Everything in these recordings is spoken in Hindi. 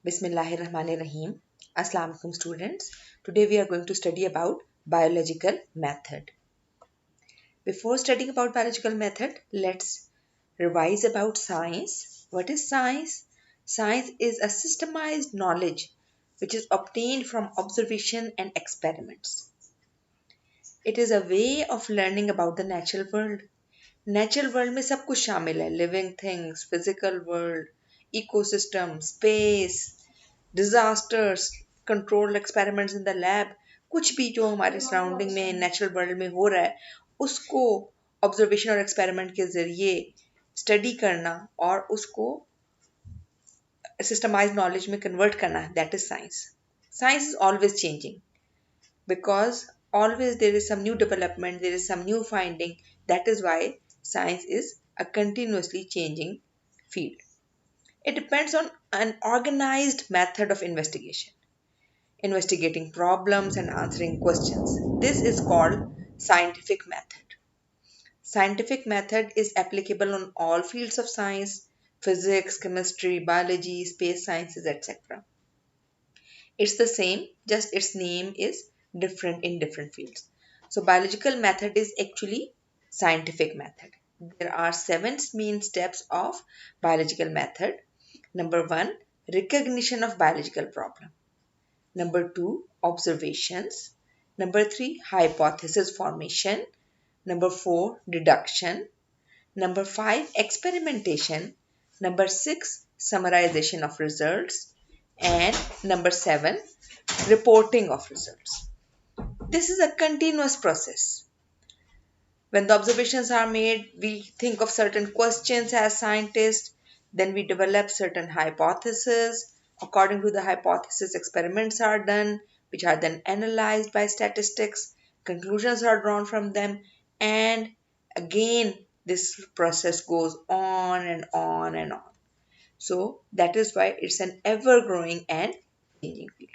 Bismillahirrahmanirrahim. Assalamu alaikum students. Today we are going to study about biological method. Before studying about biological method, let's revise about science. What is science? Science is a systemized knowledge which is obtained from observation and experiments. It is a way of learning about the natural world. Natural world में सब कुछ शामिल है living things physical world ecosystem space disasters control experiments in the lab कुछ भी जो हमारे सराउंडिंग में नेचुरल वर्ल्ड में हो रहा है उसको ऑब्जर्वेशन और एक्सपेरिमेंट के ज़रिए स्टडी करना और उसको सिस्टमाइज नॉलेज में कन्वर्ट करना that is science science is always changing because always there is some new development, there is some new finding. That is why science is a continuously changing field. It depends on an organized method of investigation, investigating problems and answering questions. This is called scientific method. Scientific method is applicable on all fields of science, physics, chemistry, biology, space sciences, etc. It's the same, just its name is different in different fields. So biological method is actually scientific method. There are 7 main steps of biological method. Number 1, recognition of biological problem. Number 2, observations. Number 3, hypothesis formation. Number 4, deduction. Number 5, experimentation. Number 6, summarization of results. And number 7, reporting of results. This is a continuous process. When the observations are made, we think of certain questions as scientists, then we develop certain hypotheses. According to the hypothesis, experiments are done, which are then analyzed by statistics. Conclusions are drawn from them, and again, this process goes on and on and on. So that is why it's an ever-growing and changing field.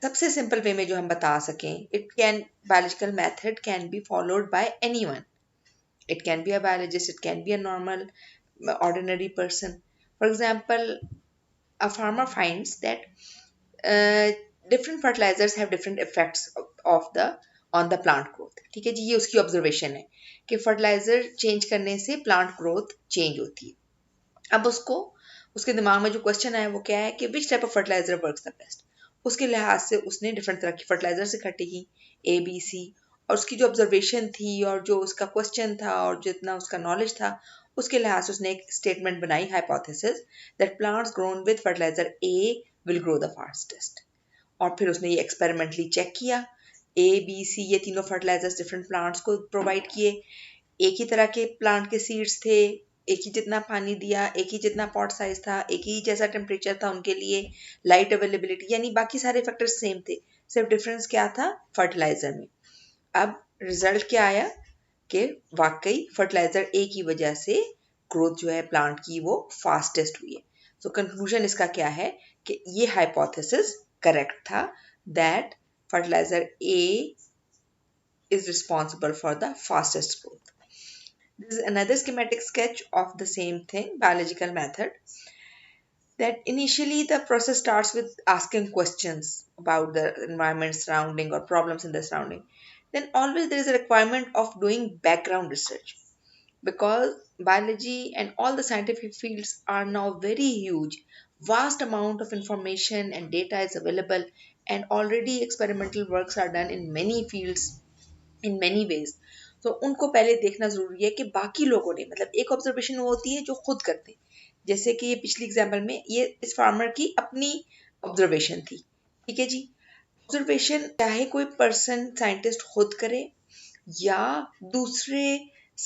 सबसे सिंपल वे में जो हम बता सकें it can biological method can be followed by anyone it can be a biologist it can be a normal ordinary person. For example, a farmer finds that different fertilizers have different effects of the on the plant growth. ठीक है जी ये उसकी ऑब्जर्वेशन है कि फर्टिलाइजर चेंज करने से प्लांट ग्रोथ चेंज होती है अब उसको उसके दिमाग में जो क्वेश्चन आया वो क्या है कि which type of fertiliser works the best उसके लिहाज से उसने डिफरेंट तरह की फर्टिलाइजर्स इकट्ठी की ABC और उसकी जो ऑब्जर्वेशन थी और जो उसका क्वेश्चन था और जितना उसका नॉलेज था उसके लिहाज से उसने एक स्टेटमेंट बनाई hypothesis that plants grown with fertiliser A will grow the fastest और फिर उसने ये एक्सपेरिमेंटली चेक किया ABC ये तीनों फर्टिलाइजर्स डिफरेंट प्लांट्स को प्रोवाइड किए एक ही तरह के प्लांट के सीड्स थे एक ही जितना पानी दिया एक ही जितना पॉट साइज था एक ही जैसा टेम्परेचर था उनके लिए लाइट अवेलेबिलिटी यानी बाकी सारे फैक्टर्स सेम थे सिर्फ डिफरेंस क्या था फर्टिलाइजर में अब रिजल्ट क्या आया कि वाकई फर्टिलाइजर ए की वजह से ग्रोथ जो है प्लांट की वो फास्टेस्ट हुई है सो कंक्लूजन इसका क्या है कि ये हाइपोथेसिस करेक्ट था that fertiliser A is responsible for the fastest growth. This is another schematic sketch of the same thing, biological method. That initially the process starts with asking questions about the environment surrounding or problems in the surrounding. Then always there is a requirement of doing background research because biology and all the scientific fields are now very huge. Vast amount of information and data is available and already experimental works are done in many fields in many ways. तो उनको पहले देखना जरूरी है कि बाकी लोगों ने मतलब एक ऑब्जर्वेशन वो होती है जो खुद करते हैं जैसे कि ये पिछली एग्जाम्पल में ये इस फार्मर की अपनी ऑब्जर्वेशन थी ठीक है जी ऑब्जर्वेशन चाहे कोई पर्सन साइंटिस्ट खुद करे या दूसरे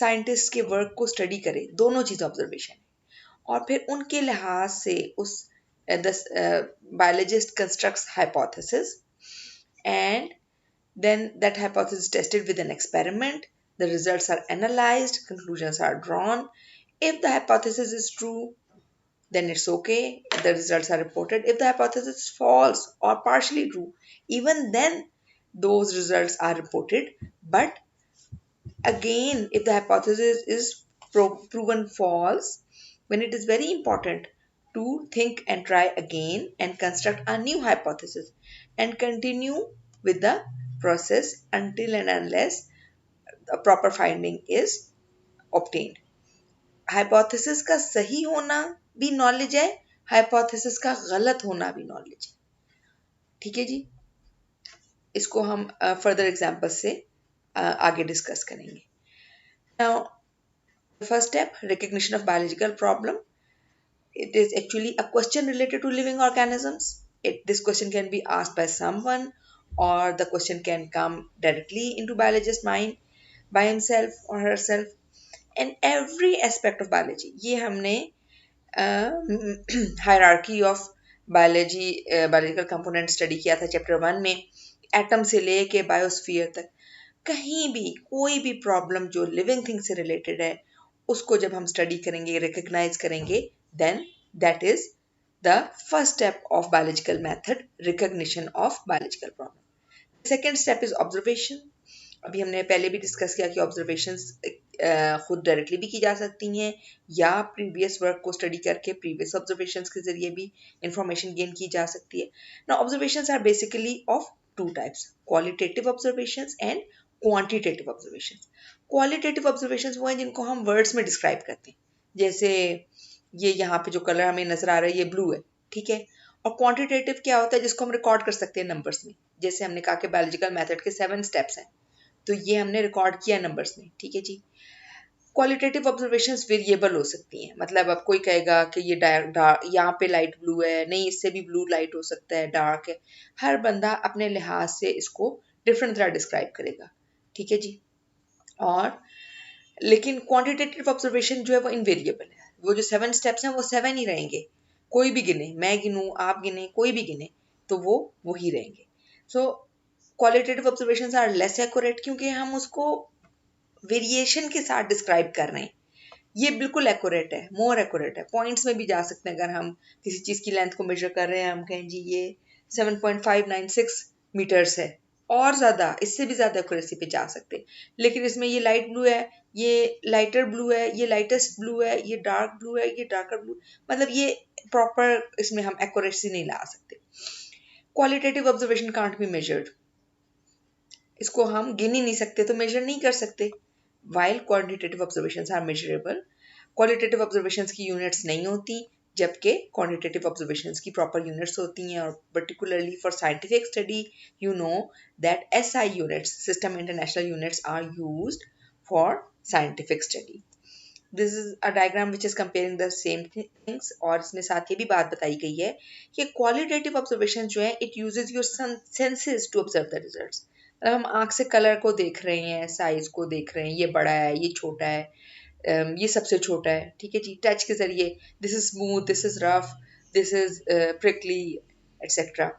साइंटिस्ट के वर्क को स्टडी करे दोनों चीज़ ऑब्जर्वेशन है और फिर उनके लिहाज से उस biologist constructs hypothesis and then that hypothesis is tested with an experiment. The results are analyzed, conclusions are drawn. If the hypothesis is true, then it's okay. The results are reported. If the hypothesis is false or partially true, even then those results are reported. But again, if the hypothesis is proven false, when it is very important to think and try again and construct a new hypothesis and continue with the process until and unless a proper finding is obtained. Hypothesis का सही होना भी नॉलेज है, हाइपोथेसिस का गलत होना भी नॉलेज है। ठीक है जी, इसको हम फर्दर एग्जांपल से आगे डिस्कस करेंगे। Now first step, recognition of biological problem. It is actually a question related to living organisms. This question can be asked by someone, or the question can come directly into biologist's mind by himself or herself. And every aspect of biology, ये हमने hierarchy of biology biological component study किया था चैप्टर 1 में, एटम से लेके बायोस्फीयर तक। कहीं भी कोई भी प्रॉब्लम जो लिविंग थिंग से रिलेटेड है, उसको जब हम स्टडी करेंगे, रिकग्नाइज करेंगे, then that is the first step of biological method, recognition of biological problem. Second step is observation. अभी हमने पहले भी डिस्कस किया कि ऑब्जर्वेशंस खुद डायरेक्टली भी की जा सकती हैं या प्रीवियस वर्क को स्टडी करके प्रीवियस ऑब्जर्वेशंस के जरिए भी इंफॉर्मेशन गेन की जा सकती है। Now observations are basically of two types, qualitative observations and quantitative observations. Qualitative observations वो हैं जिनको हम वर्ड्स में डिस्क्राइब करते हैं, जैसे ये यहाँ पे जो कलर हमें नजर आ रहा है ये ब्लू है, ठीक है। और क्वांटिटेटिव क्या होता है, जिसको हम रिकॉर्ड कर सकते हैं नंबर्स में, जैसे हमने कहा कि बायोलॉजिकल मेथड के 7 स्टेप्स हैं, तो ये हमने रिकॉर्ड किया नंबर्स में, ठीक है जी। क्वालिटेटिव ऑब्जर्वेशंस वेरिएबल हो सकती हैं, मतलब अब कोई कहेगा कि ये यहाँ पे लाइट ब्लू है, नहीं इससे भी ब्लू लाइट हो सकता है, डार्क है। हर बंदा अपने लिहाज से इसको डिफरेंट तरह डिस्क्राइब करेगा, ठीक है जी। और लेकिन क्वांटिटेटिव ऑब्जर्वेशन जो है वो इनवेरिएबल है, वो जो 7 स्टेप्स हैं वो 7 ही रहेंगे। कोई भी गिने, मैं गिनूं, आप गिने, कोई भी गिने, तो वो वही रहेंगे। So qualitative observations are less accurate, क्योंकि हम उसको वेरिएशन के साथ डिस्क्राइब कर रहे हैं। ये बिल्कुल एक्यूरेट है, मोर एक्यूरेट है, पॉइंट्स में भी जा सकते हैं। अगर हम किसी चीज की लेंथ को मेजर कर रहे हैं, हम कहें जी ये 7.596 मीटर्स है, और ज्यादा, इससे भी ज्यादा एक्यूरेसी पे जा सकते हैं। लेकिन इसमें ये लाइट ब्लू है, ये लाइटर ब्लू है, ये लाइटेस्ट ब्लू है, ये डार्क ब्लू है, ये डार्कर ब्लू, मतलब ये प्रॉपर इसमें हम एक्यूरेसी नहीं ला सकते। Qualitative observation can't be measured, इसको हम गिन ही नहीं सकते, तो मेजर नहीं कर सकते। While quantitative observations are measurable, qualitative observations की यूनिट्स नहीं होती, जबकि क्वांटिटेटिव ऑब्जर्वेशंस की प्रॉपर यूनिट्स होती हैं। और particularly for scientific study you know that SI units, system international units, are used for scientific study. This is a diagram which is comparing the same things, और इसमें साथ ये भी बात बताई गई है कि क्वालिटेटिव ऑब्जर्वेशन जो है it uses your senses to observe the results. मतलब हम आंख से कलर को देख रहे हैं, साइज को देख रहे हैं, ये बड़ा है, ये छोटा है, ये सबसे छोटा है, ठीक है जी। टच के जरिए this is smooth, this is rough, this is prickly etcetera.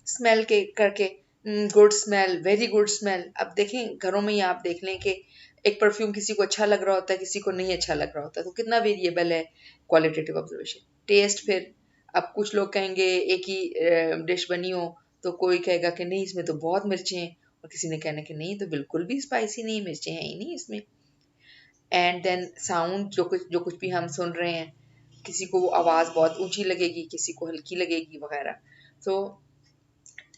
Smell के करके good smell, very good smell. अब देखें घरों में ही आप देख लें कि एक परफ्यूम किसी को अच्छा लग रहा होता है, किसी को नहीं अच्छा लग रहा होता है, तो कितना वेरिएबल है क्वालिटेटिव ऑब्जर्वेशन। टेस्ट, फिर अब कुछ लोग कहेंगे एक ही डिश बनी हो तो कोई कहेगा कि नहीं इसमें तो बहुत मिर्चें हैं, और किसी ने कहना कि नहीं तो बिल्कुल भी स्पाइसी नहीं, मिर्चें हैं ही नहीं इसमें। एंड देन साउंड, जो कुछ भी हम सुन रहे हैं, किसी को वो आवाज़ बहुत ऊंची लगेगी, किसी को हल्की लगेगी वगैरह। तो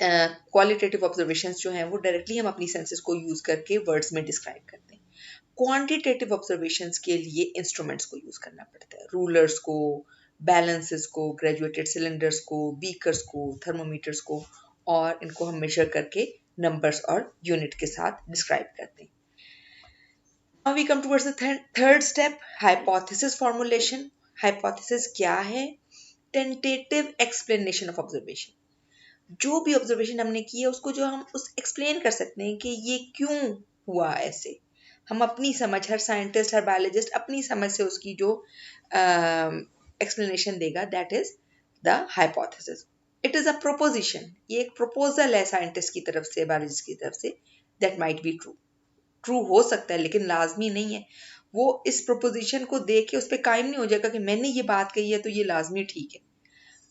क्वालिटेटिव ऑब्जर्वेशंस जो हैं वो डायरेक्टली हम अपनी सेंसेस को यूज करके वर्ड्स में डिस्क्राइब करते हैं। क्वांटिटेटिव ऑब्जर्वेशंस के लिए इंस्ट्रूमेंट्स को यूज करना पड़ता है, रूलर्स को, बैलेंसेस को, ग्रेजुएटेड सिलेंडर्स को, बीकर्स को, थर्मोमीटर्स को, और इनको हम मेजर करके नंबर्स और यूनिट के साथ डिस्क्राइब करते हैं। Now we come towards the third step, hypothesis formulation. Hypothesis क्या है? Tentative explanation of observation. जो भी ऑब्जर्वेशन हमने की है उसको जो हम उस एक्सप्लेन कर सकते हैं कि ये क्यों हुआ ऐसे। हम अपनी समझ, हर साइंटिस्ट, हर बायोलॉजिस्ट अपनी समझ से उसकी जो एक्सप्लेनेशन देगा, that is the hypothesis. It is a proposition, ये एक प्रपोजल है साइंटिस्ट की तरफ से, बायोलॉजिस्ट की तरफ से, that might be true. True हो सकता है लेकिन लाजमी नहीं है। वो इस प्रोपोजिशन को देख के उस पर कायम नहीं हो जाएगा कि मैंने ये बात कही है तो ये लाजमी ठीक है।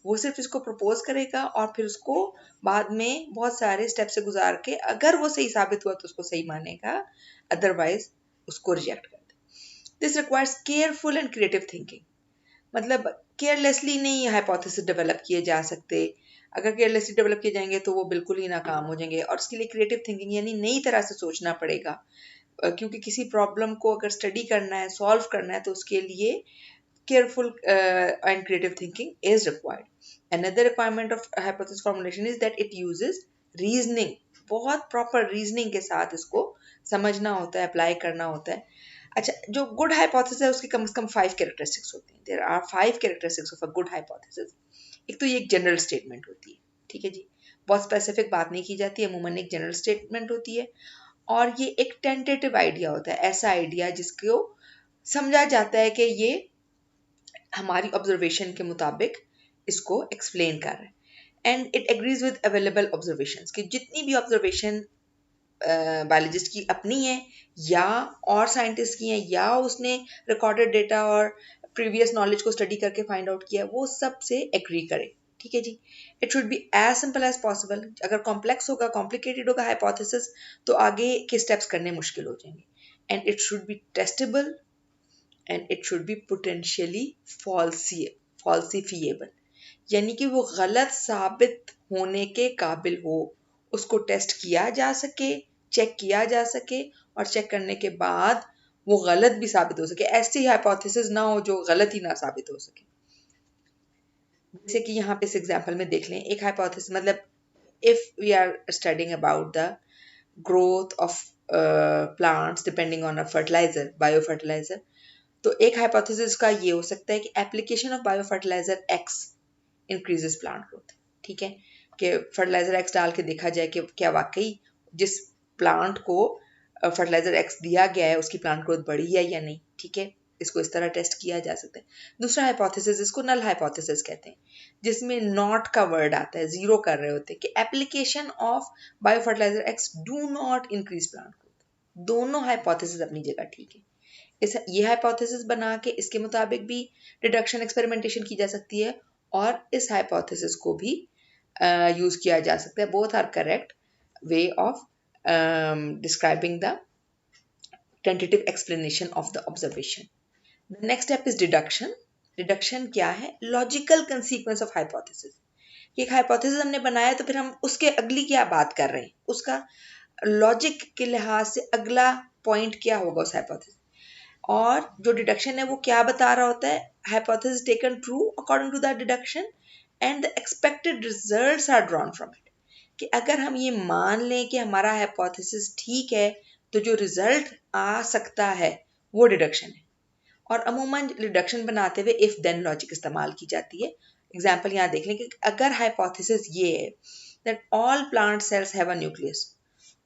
वो सिर्फ इसको प्रपोज करेगा और फिर उसको बाद में बहुत सारे स्टेप से गुजार के अगर वो सही साबित हुआ तो उसको सही मानेगा, अदरवाइज उसको रिजेक्ट कर दे। This requires careful and creative thinking, मतलब केयरलेसली नहीं हाइपोथेसिस डेवलप किए जा सकते। अगर केयरलेसली डेवलप किए जाएंगे तो वो बिल्कुल ही नाकाम हो जाएंगे, और उसके लिए क्रिएटिव थिंकिंग यानी नई तरह से सोचना पड़ेगा। क्योंकि किसी प्रॉब्लम को अगर स्टडी करना है, सॉल्व करना है, तो उसके लिए careful and creative thinking is required. Another requirement of hypothesis formulation is that it uses reasoning. बहुत proper reasoning के साथ इसको समझना होता है, अप्लाई करना होता है। अच्छा, जो गुड हाइपोथेसिस है उसकी कम से कम 5 कैरेक्टरिस्टिक्स होती हैं। There are 5 characteristics of a good hypothesis. एक तो ये एक जनरल स्टेटमेंट होती है, ठीक है जी, बहुत स्पेसिफिक बात नहीं की जाती है, अमूमन एक जनरल स्टेटमेंट होती है। और ये एक टेंटेटिव आइडिया होता है, ऐसा आइडिया जिसको समझा जाता है कि ये हमारी ऑब्जर्वेशन के मुताबिक इसको एक्सप्लेन कर रहे हैं। And it agrees with available observations, कि जितनी भी ऑब्जर्वेशन बायोलॉजिस्ट की अपनी है या और साइंटिस्ट की है, या उसने रिकॉर्डेड डेटा और प्रीवियस नॉलेज को स्टडी करके फाइंड आउट किया, वो सब से एग्री करे, ठीक है जी। It should be as simple as possible. अगर कॉम्प्लेक्स होगा, कॉम्प्लिकेटेड होगा हाइपोथेसिस, तो आगे के स्टेप्स करने मुश्किल हो जाएंगे। And it should be testable and it should be potentially falsifiable, यानी कि वो गलत साबित होने के काबिल हो, उसको टेस्ट किया जा सके, चेक किया जा सके, और चेक करने के बाद वो गलत भी साबित हो सके। ऐसी हाइपोथेसिस ना हो जो गलत ही ना साबित हो सके। जैसे कि यहाँ पे इस एग्जाम्पल में देख लें, एक हाइपोथेसिस मतलब if we are studying about the growth of plants depending on a fertiliser, bio fertiliser, तो एक हाइपोथेसिस का ये हो सकता है कि application of bio fertiliser X increases plant growth, ठीक है, कि फर्टिलाइजर एक्स डाल के देखा जाए कि क्या वाकई जिस प्लांट को फर्टिलाइजर एक्स दिया गया है उसकी प्लांट ग्रोथ बढ़ी है या नहीं, ठीक है, इसको इस तरह टेस्ट किया जा सकता है। दूसरा हाइपोथेसिस, इसको नल हाइपोथेसिस कहते हैं, जिसमें नॉट का वर्ड आता है, जीरो कर रहे होते हैं, कि application of bio fertiliser X do not increase plant growth. दोनों हाइपोथेसिस अपनी जगह ठीक है। ये हाइपोथेसिस बना के इसके मुताबिक भी डिडक्शन एक्सपेरिमेंटेशन की जा सकती है, और इस हाइपोथेसिस को भी यूज किया जा सकता है। Both are correct way of describing the tentative explanation of the observation. The next step is deduction. Deduction क्या है? Logical consequence of hypothesis. एक हाइपोथेसिस हमने बनाया तो फिर हम उसके अगली क्या बात कर रहे हैं, उसका लॉजिक के लिहाज से अगला पॉइंट क्या होगा उस हाइपोथेसिस। और जो डिडक्शन है वो क्या बता रहा होता है? Hypothesis taken true according to the deduction and the expected results are drawn from it, कि अगर हम ये मान लें कि हमारा हाइपोथेसिस ठीक है तो जो रिजल्ट आ सकता है वो डिडक्शन है। और अमूमन डिडक्शन बनाते हुए इफ देन लॉजिक इस्तेमाल की जाती है। एग्जाम्पल यहाँ देख लें कि अगर हाइपोथेसिस ये है that all plant cells have a nucleus,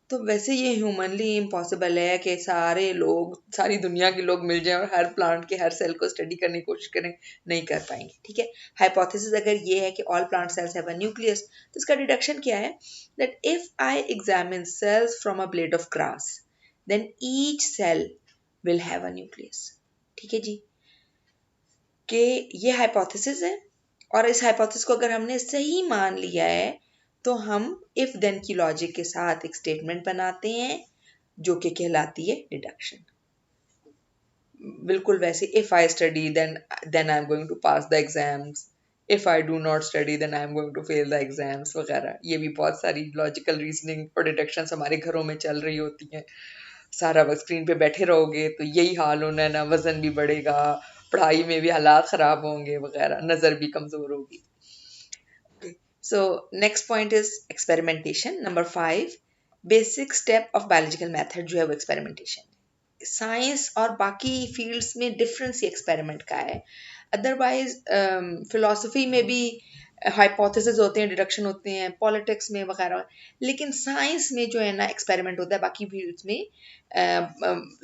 तो वैसे ये ह्यूमनली इम्पॉसिबल है कि सारे लोग, सारी दुनिया के लोग मिल जाएं और हर प्लांट के हर सेल को स्टडी करने की कोशिश करें, नहीं कर पाएंगे, ठीक है। हाइपोथेसिस अगर ये है कि all plant cells have a nucleus, तो इसका डिडक्शन क्या है? That if I examine cells from a blade of grass then each cell will have a nucleus, ठीक है जी। कि ये हाइपोथेसिस है, और इस हाइपोथेसिस को अगर हमने सही मान लिया है तो हम इफ देन की लॉजिक के साथ एक स्टेटमेंट बनाते हैं जो कि कहलाती है डिडक्शन। बिल्कुल वैसे if I study then I am going to pass the exams, if I do not study then I am going to fail the exams वगैरह। ये भी बहुत सारी लॉजिकल रीजनिंग और डिडक्शंस हमारे घरों में चल रही होती हैं। सारा वक्त स्क्रीन पे बैठे रहोगे तो यही हाल होना है, ना वजन भी बढ़ेगा, पढ़ाई में भी हालात खराब होंगे वगैरह, नजर भी कमजोर होगी। So next point is experimentation. Number 5, basic step of biological method जो है वो एक्सपेरिमेंटेशन। साइंस और बाकी फील्ड्स में डिफरेंस ही एक्सपेरिमेंट का है। अदरवाइज फिलोसफी में भी हाइपोथेसिस होते हैं, डिडक्शन होते हैं, पॉलिटिक्स में वगैरह, लेकिन साइंस में जो है ना एक्सपेरिमेंट होता है, बाकी फील्ड्स में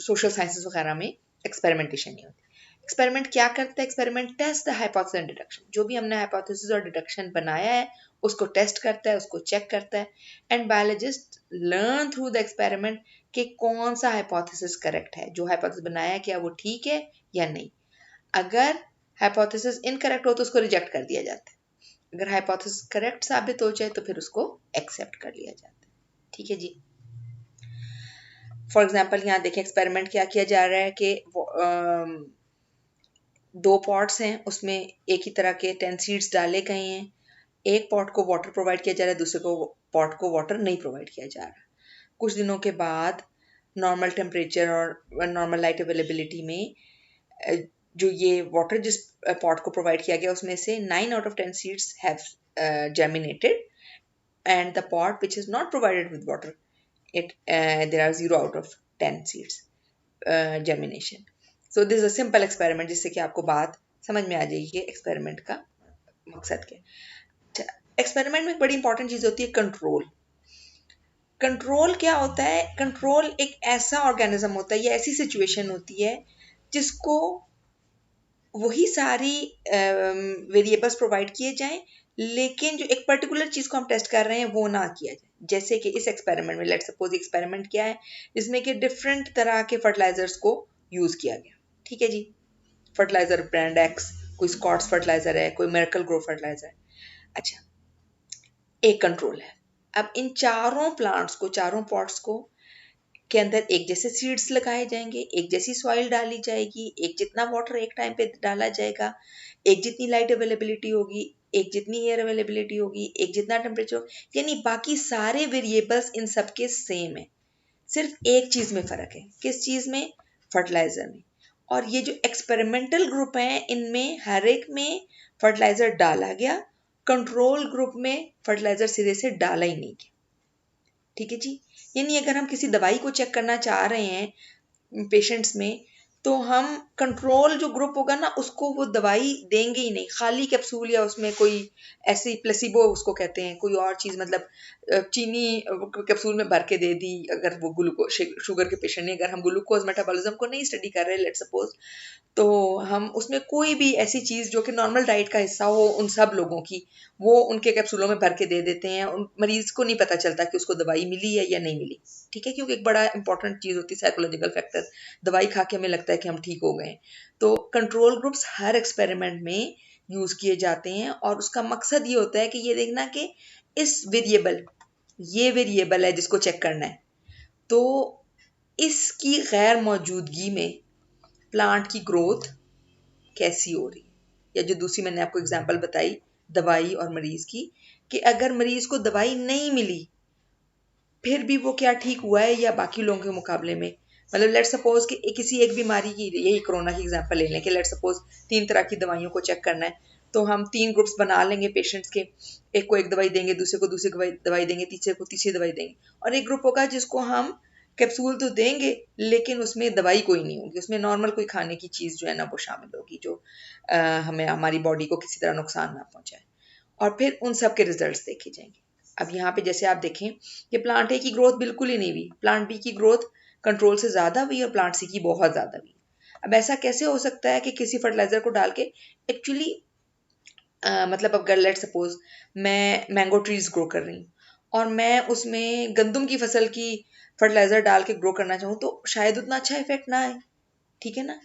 सोशल साइंसेस वगैरह में एक्सपेरिमेंटेशन नहीं होती। एक्सपेरिमेंट क्या करता है? Experiment test the hypothesis and deduction. जो भी हमने हाइपोथेसिस और डिडक्शन बनाया है उसको टेस्ट करता है, उसको चेक करता है, and biologist learn through the experiment कि कौन सा हाइपोथेसिस करेक्ट है, जो हाइपोथेसिस बनाया है क्या वो ठीक है या नहीं। अगर हाइपोथेसिस इनकरेक्ट हो तो उसको रिजेक्ट कर दिया जाता है, अगर हाइपोथेसिस करेक्ट साबित हो जाए तो फिर उसको एक्सेप्ट कर लिया जाता है, ठीक है जी। फॉर एग्जाम्पल यहाँ देखें, एक्सपेरिमेंट क्या किया जा रहा है कि 2 पॉट्स हैं, उसमें एक ही तरह के 10 सीड्स डाले गए हैं। एक पॉट को वाटर प्रोवाइड किया जा रहा है, दूसरे को पॉट को वाटर नहीं प्रोवाइड किया जा रहा। कुछ दिनों के बाद नॉर्मल टेम्परेचर और नॉर्मल लाइट अवेलेबिलिटी में जो ये वाटर जिस पॉट को प्रोवाइड किया गया उसमें से 9 out of 10 seeds have germinated, and the pot which is not provided with water, there are 0 out of 10 seeds germination. So this is a simple experiment जिससे कि आपको बात समझ में आ जाएगी कि एक्सपेरिमेंट का मकसद क्या है। अच्छा, एक्सपेरिमेंट में एक बड़ी इंपॉर्टेंट चीज होती है कंट्रोल। कंट्रोल क्या होता है? कंट्रोल एक ऐसा ऑर्गेनिज्म होता है या ऐसी सिचुएशन होती है जिसको वही सारी वेरिएबल्स प्रोवाइड किए जाएं, लेकिन जो एक पर्टिकुलर चीज को हम टेस्ट कर रहे हैं वो ना किया जाए। जैसे कि इस एक्सपेरिमेंट में, लेट्स सपोज एक्सपेरिमेंट क्या है जिसमें कि डिफरेंट तरह के फर्टिलाइजर्स को यूज किया गया। ठीक है जी, फर्टिलाइजर ब्रांड एक्स, कोई स्कॉट्स फर्टिलाइजर है, कोई मिरेकल ग्रो फर्टिलाइजर है। अच्छा, एक कंट्रोल है। अब इन चारों प्लांट्स को, चारों पॉट्स को के अंदर एक जैसे सीड्स लगाए जाएंगे, एक जैसी सॉइल डाली जाएगी, एक जितना वाटर एक टाइम पे डाला जाएगा, एक जितनी लाइट अवेलेबिलिटी होगी, एक जितनी एयर अवेलेबिलिटी होगी, एक जितना टेम्परेचर, यानी बाकी सारे वेरिएबल्स इन सबके सेम है। सिर्फ एक चीज में फर्क है। किस चीज में? फर्टिलाइजर में। और ये जो एक्सपेरिमेंटल ग्रुप है इनमें हर एक में फर्टिलाइजर डाला गया, कंट्रोल ग्रुप में फर्टिलाइजर सिरे से डाला ही नहीं गया। ठीक है जी। यानी अगर हम किसी दवाई को चेक करना चाह रहे हैं पेशेंट्स में, तो हम कंट्रोल जो ग्रुप होगा ना उसको वो दवाई देंगे ही नहीं, खाली कैप्सूल या उसमें कोई ऐसी प्लेसिबो उसको कहते हैं, कोई और चीज़, मतलब चीनी कैप्सूल में भर के दे दी। अगर वो ग्लूकोज शुगर के पेशेंट ने, अगर हम ग्लूकोज मेटाबॉलिज्म को नहीं स्टडी कर रहे लेट सपोज, तो हम उसमें कोई भी ऐसी चीज़ जो कि नॉर्मल डाइट का हिस्सा हो उन सब लोगों की, वो उनके कैप्सूलों में भर के दे देते हैं। उन मरीज को नहीं पता चलता कि उसको दवाई मिली है या नहीं मिली। ठीक है, क्योंकि एक बड़ा इंपॉर्टेंट चीज़ होती है साइकोलॉजिकल फैक्टर। दवाई खा के हमें लगता है कि हम ठीक हो गए। तो कंट्रोल ग्रुप्स हर एक्सपेरिमेंट में यूज़ किए जाते हैं और उसका मकसद ये होता है कि ये देखना कि इस वेरिएबल, ये वेरिएबल है जिसको चेक करना है, तो इसकी गैर मौजूदगी में प्लांट की ग्रोथ कैसी हो रही है। या जो दूसरी मैंने आपको एग्जांपल बताई दवाई और मरीज की, कि अगर मरीज को दवाई नहीं मिली फिर भी वो क्या ठीक हुआ है या बाकी लोगों के मुकाबले में। मतलब लेट सपोज कि किसी एक बीमारी की, यही कोरोना की एग्जांपल ले लें कि लेट सपोज 3 तरह की दवाइयों को चेक करना है, तो हम 3 ग्रुप्स बना लेंगे पेशेंट्स के। एक को एक दवाई देंगे, दूसरे को दूसरी दवाई देंगे, तीसरे को तीसरी दवाई देंगे, और एक ग्रुप होगा जिसको हम कैप्सूल तो देंगे लेकिन उसमें दवाई कोई नहीं होगी, उसमें नॉर्मल कोई खाने की चीज़ जो है ना वो शामिल होगी जो हमें, हमारी बॉडी को किसी तरह नुकसान ना पहुंचाए। और फिर उन सब के रिजल्ट्स देखे जाएंगे। अब यहाँ पे जैसे आप देखें कि प्लांट ए की ग्रोथ बिल्कुल ही नहीं हुई, प्लांट बी की ग्रोथ कंट्रोल से ज़्यादा हुई और प्लांट सी की बहुत ज़्यादा हुई। अब ऐसा कैसे हो सकता है कि किसी फर्टिलाइजर को डाल के एक्चुअली मतलब अगर लेट सपोज मैं मैंगो ट्रीज ग्रो कर रही हूँ और मैं उसमें गंदम की फसल की फर्टिलाइजर डाल के ग्रो करना चाहूँ, तो शायद उतना अच्छा इफेक्ट ना आए। ठीक है ना।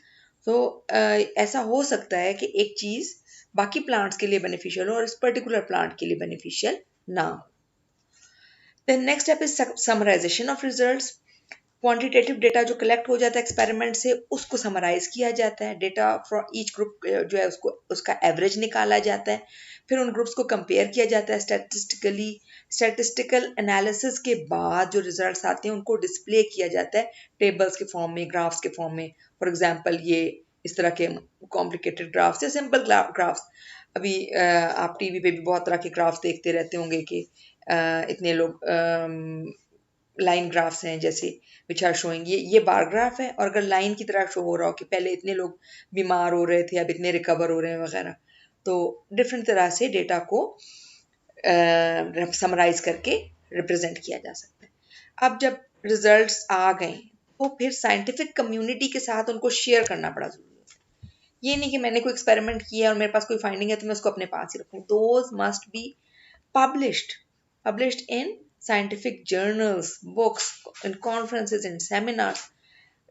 तो ऐसा हो सकता है कि एक चीज बाकी प्लांट्स के लिए बेनिफिशियल हो और इस पर्टिकुलर प्लांट के लिए बेनिफिशियल ना हो। Then next step is summarisation of results. Quantitative data जो कलेक्ट हो जाता है एक्सपेरिमेंट से उसको समराइज किया जाता है। डेटा फॉर ईच ग्रुप जो है उसको, उसका एवरेज निकाला जाता है। फिर उन ग्रुप्स को कंपेयर किया जाता है स्टैटिस्टिकली। स्टैटिस्टिकल एनालिसिस के बाद जो रिजल्ट्स आते हैं उनको डिस्प्ले किया जाता है टेबल्स के फॉर्म में, ग्राफ्स के फॉर्म में। फॉर एग्जांपल ये इस तरह के कॉम्प्लिकेटेड ग्राफ्स या सिंपल ग्राफ्स, अभी आप टीवी पे भी बहुत तरह के ग्राफ्स देखते रहते होंगे कि इतने लोग लाइन ग्राफ्स हैं जैसे विच आर शोइंग, ये बार ग्राफ है और अगर लाइन की तरह शो हो रहा हो कि पहले इतने लोग बीमार हो रहे थे अब इतने रिकवर हो रहे हैं वगैरह, तो डिफरेंट तरह से डेटा को समराइज करके रिप्रेजेंट किया जा सकता है। अब जब रिजल्ट्स आ गए तो फिर साइंटिफिक कम्युनिटी के साथ उनको शेयर करना बड़ा जरूरी है। ये नहीं कि मैंने कोई एक्सपेरिमेंट किया और मेरे पास कोई फाइंडिंग है तो मैं उसको अपने पास ही रखूं। Those must be published in scientific journals, books, in conferences and seminars.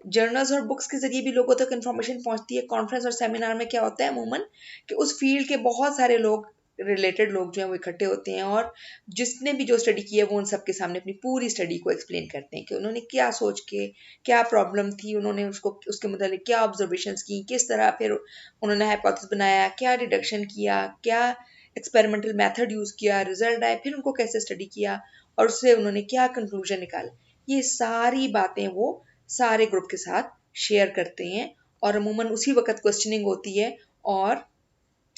Journals और बुक्स के जरिए भी लोगों तक इंफॉर्मेशन पहुंचती है। कॉन्फ्रेंस और सेमिनार में क्या होता है अमूमन कि उस फील्ड के बहुत सारे लोग रिलेटेड लोग जो हैं वो इकट्ठे होते हैं और जिसने भी जो स्टडी की है वो उन सबके सामने अपनी पूरी स्टडी को एक्सप्लेन करते हैं कि उन्होंने क्या सोच के, क्या प्रॉब्लम थी, उन्होंने उसको उसके मतलब क्या ऑब्जर्वेशंस की, किस तरह फिर उन्होंने हाइपोथेसिस बनाया, क्या डिडक्शन किया, क्या एक्सपेरिमेंटल मेथड यूज किया, रिजल्ट आए, फिर उनको कैसे स्टडी किया और उससे उन्होंने क्या कंक्लूजन निकाला। ये सारी बातें वो सारे ग्रुप के साथ शेयर करते हैं और अमूमन उसी वक्त क्वेश्चनिंग होती है और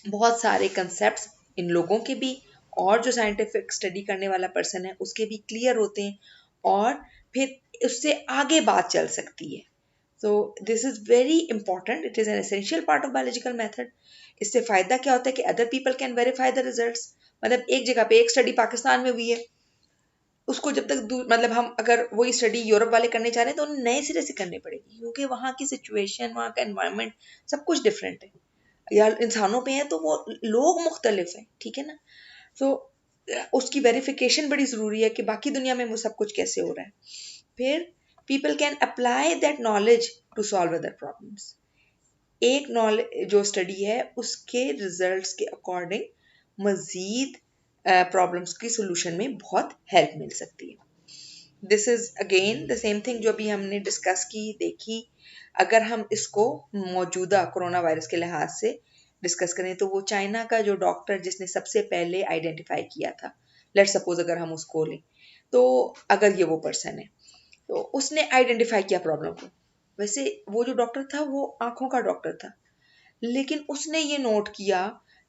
बहुत सारे कंसेप्ट्स इन लोगों के भी और जो साइंटिफिक स्टडी करने वाला पर्सन है उसके भी क्लियर होते हैं और फिर उससे आगे बात चल सकती है। So this is very important, it is an essential part of biological method. इससे फायदा क्या होता है कि other people can verify the results. मतलब एक जगह पे एक स्टडी पाकिस्तान में हुई है, उसको जब तक मतलब हम अगर वही स्टडी यूरोप वाले करने चाह रहे हैं तो उन्हें नए सिरे से करनी पड़ेगी क्योंकि वहाँ की सिचुएशन, वहाँ का एनवायरनमेंट सब कुछ डिफरेंट है। या इंसानों पे हैं तो वो लोग मुख्तलिफ हैं, ठीक है ना। तो उसकी वेरिफिकेशन बड़ी ज़रूरी है कि बाकी दुनिया में वो सब कुछ कैसे हो रहा है। फिर people can apply that knowledge to solve other problems. एक नॉलेज जो स्टडी है उसके रिजल्ट्स के अकॉर्डिंग मजीद प्रॉब्लम्स की सोल्यूशन में बहुत हेल्प मिल सकती है। This is again the same thing जो अभी हमने डिस्कस की, देखी। अगर हम इसको मौजूदा कोरोना वायरस के लिहाज से डिस्कस करें तो वो चाइना का जो डॉक्टर जिसने सबसे पहले आइडेंटिफाई किया था, लेट्स सपोज अगर हम उसको लें, तो अगर ये वो पर्सन है तो उसने आइडेंटिफाई किया प्रॉब्लम को। वैसे वो जो डॉक्टर था वो आंखों का डॉक्टर था, लेकिन उसने ये नोट किया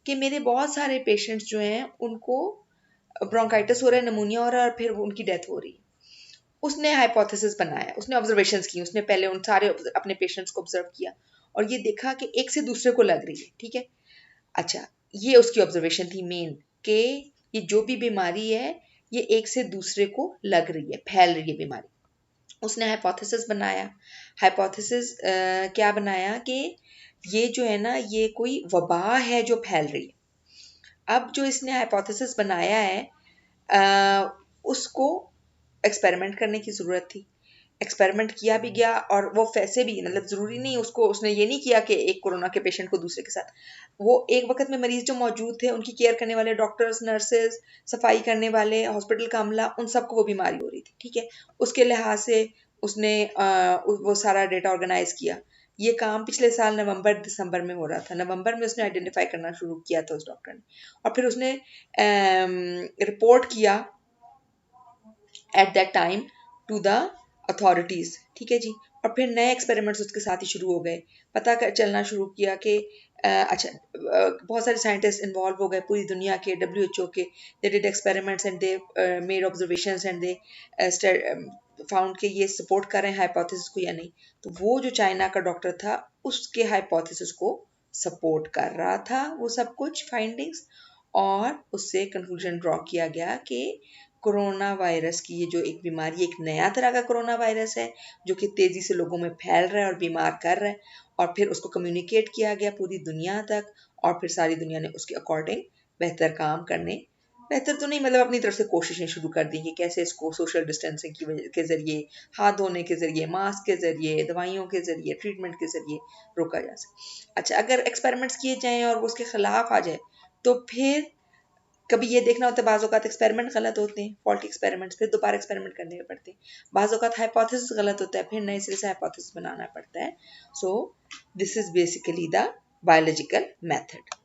कि मेरे बहुत सारे पेशेंट्स जो हैं उनको ब्रोंकाइटिस हो रहा है, नमूनिया हो रहा है और फिर उनकी डेथ हो रही है। उसने हाइपोथेसिस बनाया, उसने ऑब्जर्वेशंस की, उसने पहले उन सारे अपने पेशेंट्स को ऑब्जर्व किया और ये देखा कि एक से दूसरे को लग रही है, ठीक है। अच्छा, ये उसकी ऑब्जर्वेशन थी मेन कि ये जो भी बीमारी है ये एक से दूसरे को लग रही है, फैल रही है बीमारी। उसने हाइपोथेसिस बनाया। हाइपोथेसिस क्या बनाया कि ये जो है ना ये कोई वबा है जो फैल रही है। अब जो इसने हाइपोथेसिस बनाया है उसको एक्सपेरिमेंट करने की ज़रूरत थी। एक्सपेरिमेंट किया भी गया और वो वैसे भी मतलब ज़रूरी नहीं उसको, उसने ये नहीं किया कि एक कोरोना के पेशेंट को दूसरे के साथ, वो एक वक्त में मरीज जो मौजूद थे उनकी केयर करने वाले डॉक्टर्स, नर्सेज, सफाई करने वाले, हॉस्पिटल का अमला, उन सबको वो बीमारी हो रही थी, ठीक है। उसके लिहाज से उसने वो सारा डेटा ऑर्गेनाइज किया। ये काम पिछले साल नवंबर दिसंबर में हो रहा था। नवंबर में उसने आइडेंटिफाई करना शुरू किया था उस डॉक्टर ने, और फिर उसने रिपोर्ट किया at that time to the authorities, ठीक है जी। और फिर नए एक्सपेरिमेंट्स उसके साथ ही शुरू हो गए। चलना शुरू किया कि अच्छा, बहुत सारे साइंटिस्ट इन्वॉल्व हो गए पूरी दुनिया के, WHO के। They did experiments and they made observations and they found कि ये सपोर्ट कर रहे हैं हाइपोथेसिस को या नहीं। तो वो जो चाइना का डॉक्टर था उसके हाइपोथेसिस को सपोर्ट कर रहा था वो सब कुछ फाइंडिंग्स, और उससे कंक्लूजन ड्रॉ किया गया कि कोरोना वायरस की ये जो एक बीमारी, एक नया तरह का कोरोना वायरस है जो कि तेजी से लोगों में फैल रहा है और बीमार कर रहा है, और फिर उसको कम्युनिकेट किया गया पूरी दुनिया तक, और फिर सारी दुनिया ने उसके अकॉर्डिंग बेहतर काम करने, बेहतर तो नहीं मतलब अपनी तरफ से कोशिशें शुरू कर दी कि कैसे इसको सोशल डिस्टेंसिंग की वजह के जरिए, हाथ धोने के जरिए, मास्क के जरिए, दवाइयों के जरिए, ट्रीटमेंट के जरिए रोका जा सके। अच्छा, अगर एक्सपेरिमेंट्स किए जाएं और वो उसके खिलाफ आ जाए तो फिर कभी ये देखना होता है, बाज़ औक़ात एक्सपेरिमेंट गलत होते हैं, फॉल्टी एक्सपेरिमेंट्स, फिर दोबारा एक्सपेरिमेंट करने पड़ते हैं। बाज़ औक़ात हाइपोथेसिस गलत होता है, फिर नए सिरे से हाइपोथेसिस बनाना पड़ता है। So this is basically the biological method.